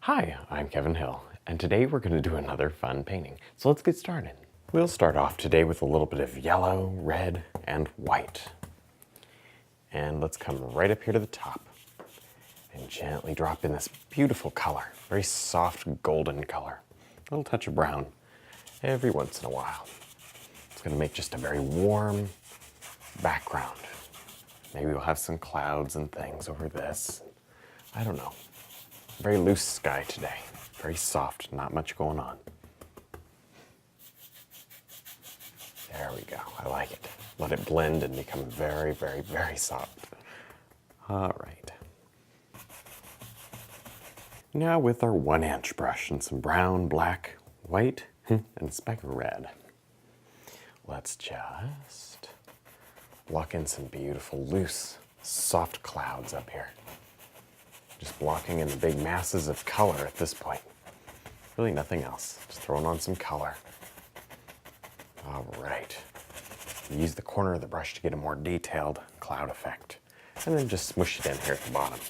Hi, I'm Kevin Hill, and today we're going to do another fun painting. So let's get started. We'll start off today with a little bit of yellow, red, and white. And let's come right up here to the top and gently drop in this beautiful color, very soft golden color. A little touch of brown every once in a while. It's going to make just a very warm background. Maybe we'll have some clouds and things over this. I don't know. Very loose sky today. Very soft, not much going on. There we go. I like it. Let it blend and become very, very, very soft. All right. Now with our 1-inch brush and some brown, black, white, and a speck of red, let's just block in some beautiful, loose, soft clouds up here. Just blocking in the big masses of color at this point. Really nothing else. Just throwing on some color. All right. Use the corner of the brush to get a more detailed cloud effect. And then just smush it in here at the bottom.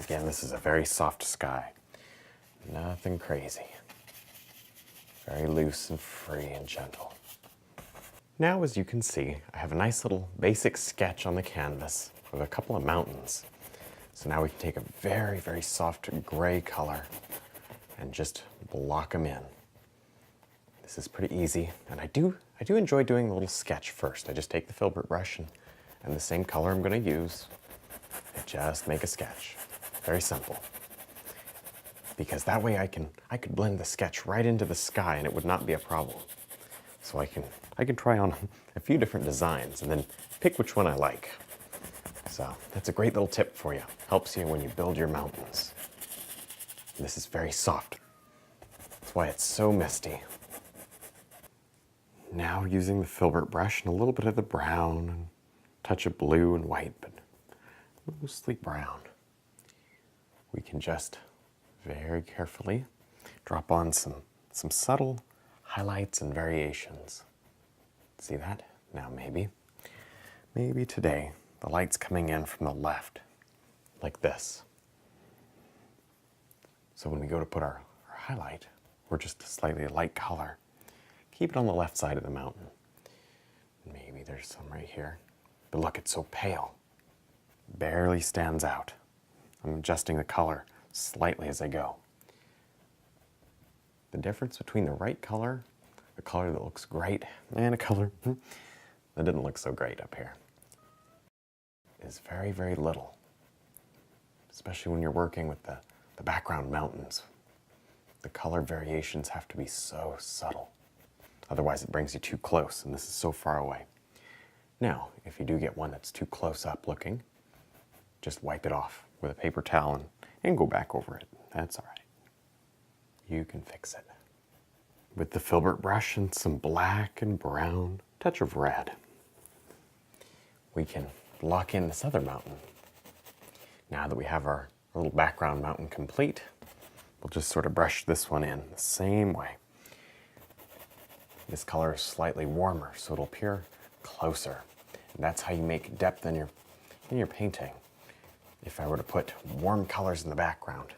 Again, this is a very soft sky. Nothing crazy. Very loose and free and gentle. Now, as you can see, I have a nice little basic sketch on the canvas of a couple of mountains. So now we can take a very, very soft gray color and just block them in. This is pretty easy, and I do enjoy doing the little sketch first. I just take the filbert brush and the same color I'm going to use and just make a sketch. Very simple. Because that way I could blend the sketch right into the sky and it would not be a problem. So I can try on a few different designs and then pick which one I like. So that's a great little tip for you. Helps you when you build your mountains. This is very soft. That's why it's so misty. Now using the filbert brush and a little bit of the brown and a touch of blue and white, but mostly brown, we can just very carefully drop on some subtle highlights and variations. See that? Now maybe today the light's coming in from the left, like this. So when we go to put our highlight, we're just a slightly light color. Keep it on the left side of the mountain. Maybe there's some right here. But look, it's so pale. Barely stands out. I'm adjusting the color slightly as I go. The difference between the right color, a color that looks great, and a color that didn't look so great up here, is very, very little. Especially when you're working with the background mountains. The color variations have to be so subtle. Otherwise it brings you too close, and this is so far away. Now, if you do get one that's too close up looking, just wipe it off with a paper towel and go back over it. That's all right. You can fix it. With the filbert brush and some black and brown, touch of red, we can block in this other mountain. Now that we have our little background mountain complete, we'll just sort of brush this one in the same way. This color is slightly warmer, so it'll appear closer. And that's how you make depth in your painting. If I were to put warm colors in the background,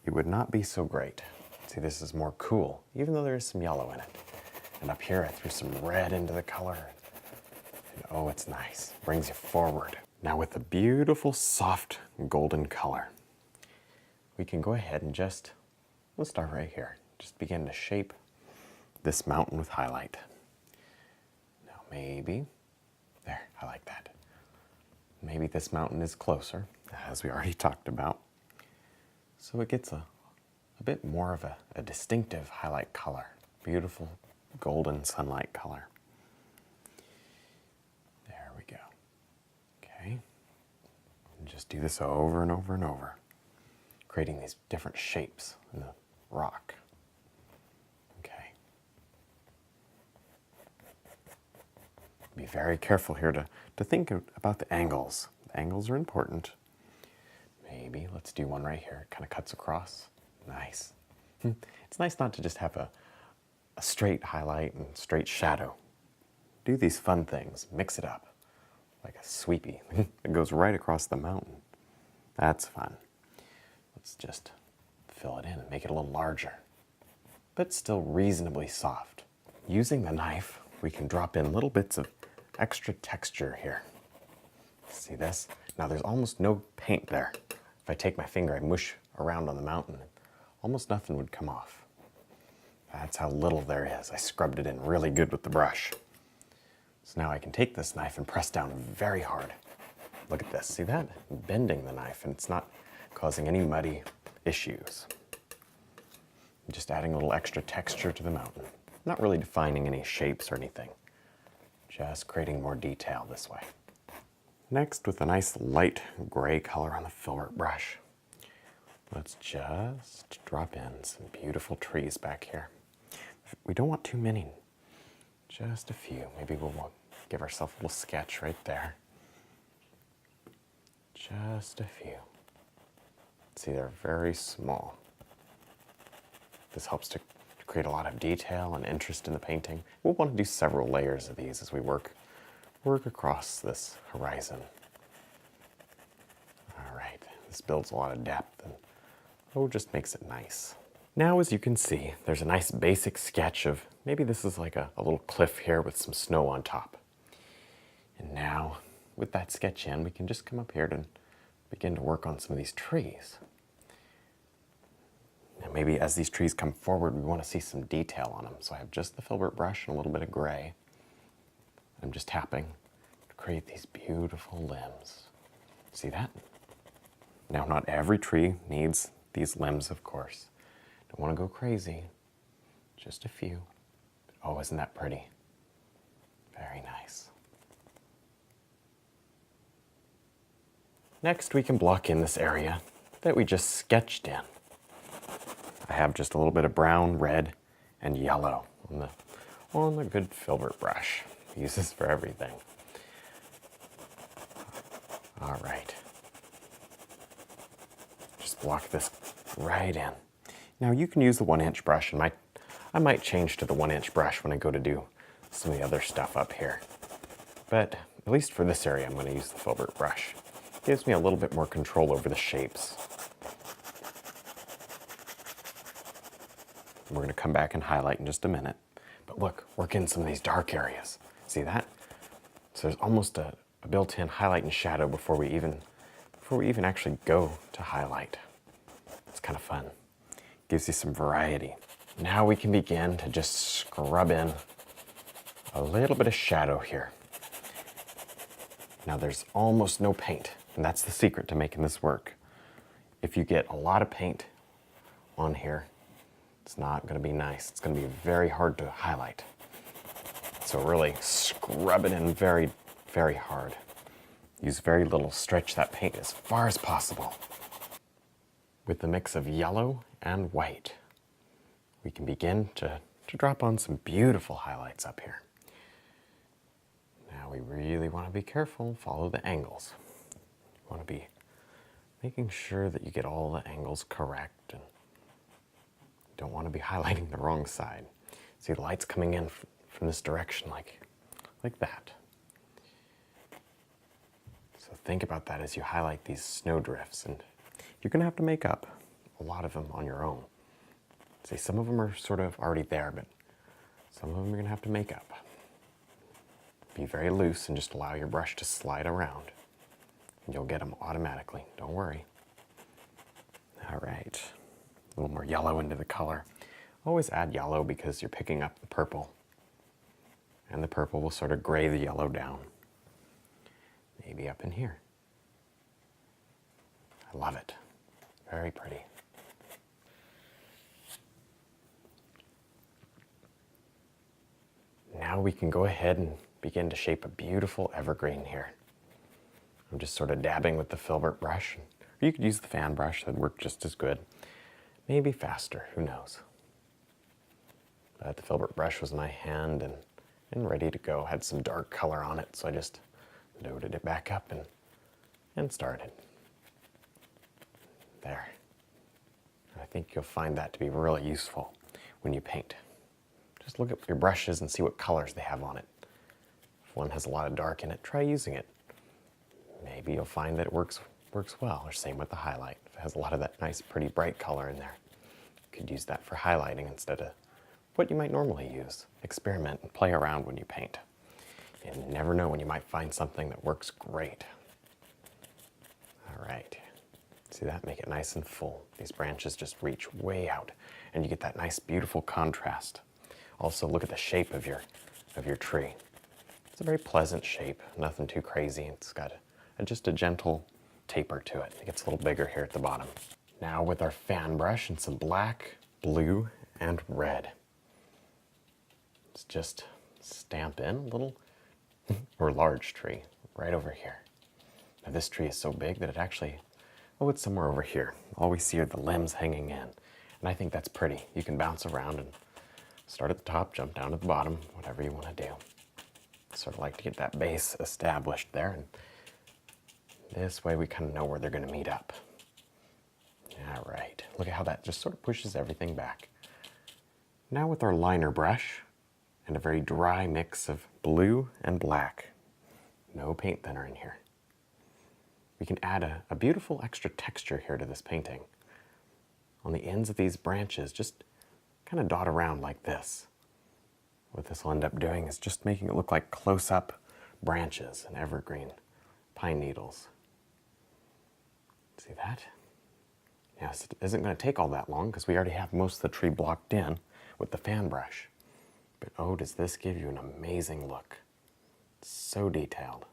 it would not be so great. See, this is more cool, even though there is some yellow in it. And up here, I threw some red into the color. And oh, it's nice. Brings you forward. Now with the beautiful, soft, golden color, we can go ahead and let's start right here. Just begin to shape this mountain with highlight. Now maybe, there, I like that. Maybe this mountain is closer, as we already talked about. So it gets a bit more of a distinctive highlight color. Beautiful golden sunlight color. There we go. Okay. And just do this over and over and over, creating these different shapes in the rock. Okay. Be very careful here to think about the angles. The angles are important. Maybe let's do one right here. It kind of cuts across. Nice. It's nice not to just have a straight highlight and straight shadow. Do these fun things. Mix it up. Like a sweepy that goes right across the mountain. That's fun. Let's just fill it in and make it a little larger, but still reasonably soft. Using the knife, we can drop in little bits of extra texture here. See this? Now there's almost no paint there. If I take my finger, I mush around on the mountain, almost nothing would come off. That's how little there is. I scrubbed it in really good with the brush. So now I can take this knife and press down very hard. Look at this, see that? I'm bending the knife and it's not causing any muddy issues. I'm just adding a little extra texture to the mountain. Not really defining any shapes or anything. Just creating more detail this way. Next, with a nice light gray color on the filbert brush, let's just drop in some beautiful trees back here. We don't want too many, just a few. Maybe we'll give ourselves a little sketch right there. Just a few. See, they're very small. This helps to create a lot of detail and interest in the painting. We'll want to do several layers of these as we work across this horizon. All right, this builds a lot of depth and just makes it nice. Now, as you can see, there's a nice basic sketch of, maybe this is like a little cliff here with some snow on top. And now, with that sketch in, we can just come up here and begin to work on some of these trees. Now maybe as these trees come forward, we want to see some detail on them. So I have just the filbert brush and a little bit of gray. I'm just tapping to create these beautiful limbs. See that? Now, not every tree needs these limbs, of course. Don't want to go crazy. Just a few. Oh, isn't that pretty? Very nice. Next, we can block in this area that we just sketched in. I have just a little bit of brown, red, and yellow on the good filbert brush. Use this for everything. All right. Just block this right in. Now you can use the 1-inch brush, and I might change to the 1-inch brush when I go to do some of the other stuff up here. But at least for this area, I'm going to use the filbert brush. It gives me a little bit more control over the shapes. We're going to come back and highlight in just a minute. But look, work in some of these dark areas. See that? So there's almost a built-in highlight and shadow before we even actually go to highlight. It's kind of fun. Gives you some variety. Now we can begin to just scrub in a little bit of shadow here. Now there's almost no paint, and that's the secret to making this work. If you get a lot of paint on here, it's not going to be nice. It's going to be very hard to highlight. So really scrub it in very, very hard. Use very little, stretch that paint as far as possible. With the mix of yellow and white, we can begin to drop on some beautiful highlights up here. Now we really want to be careful, follow the angles. You want to be making sure that you get all the angles correct and don't want to be highlighting the wrong side. See, the light's coming in from this direction like that. So think about that as you highlight these snow drifts, and you're going to have to make up a lot of them on your own. See, some of them are sort of already there, but some of them you're going to have to make up. Be very loose and just allow your brush to slide around, and you'll get them automatically. Don't worry. All right. A little more yellow into the color. Always add yellow because you're picking up the purple. And the purple will sort of gray the yellow down. Maybe up in here. I love it. Very pretty. Now we can go ahead and begin to shape a beautiful evergreen here. I'm just sort of dabbing with the filbert brush. Or you could use the fan brush, that'd work just as good. Maybe faster, who knows. But the filbert brush was in my hand and ready to go. Had some dark color on it, so I just loaded it back up and started. There. I think you'll find that to be really useful when you paint. Just look at your brushes and see what colors they have on it. If one has a lot of dark in it, try using it. Maybe you'll find that it works works well, or same with the highlight. It has a lot of that nice, pretty bright color in there. You could use that for highlighting instead of what you might normally use. Experiment and play around when you paint. You never know when you might find something that works great. All right, see that? Make it nice and full. These branches just reach way out, and you get that nice, beautiful contrast. Also, look at the shape of your tree. It's a very pleasant shape, nothing too crazy. It's got just a gentle taper to it. It gets a little bigger here at the bottom. Now with our fan brush and some black, blue, and red. Let's just stamp in a little or large tree right over here. Now this tree is so big that it actually, oh, it's somewhere over here. All we see are the limbs hanging in. And I think that's pretty. You can bounce around and start at the top, jump down to the bottom, whatever you want to do. Sort of like to get that base established there. And this way we kind of know where they're going to meet up. All right, look at how that just sort of pushes everything back. Now with our liner brush and a very dry mix of blue and black, no paint thinner in here, we can add a beautiful extra texture here to this painting. On the ends of these branches, just kind of dot around like this. What this will end up doing is just making it look like close-up branches and evergreen pine needles. See that? Yes, it isn't going to take all that long because we already have most of the tree blocked in with the fan brush. But oh, does this give you an amazing look. It's so detailed.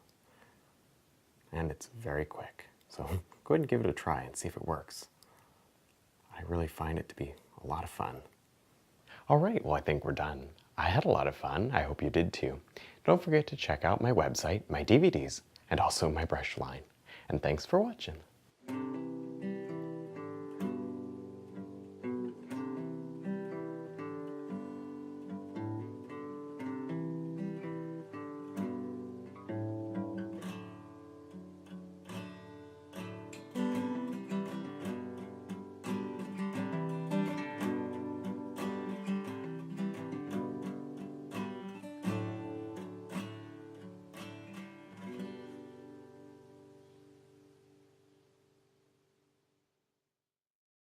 And it's very quick. So go ahead and give it a try and see if it works. I really find it to be a lot of fun. All right, well, I think we're done. I had a lot of fun. I hope you did too. Don't forget to check out my website, my DVDs, and also my brush line. And thanks for watching.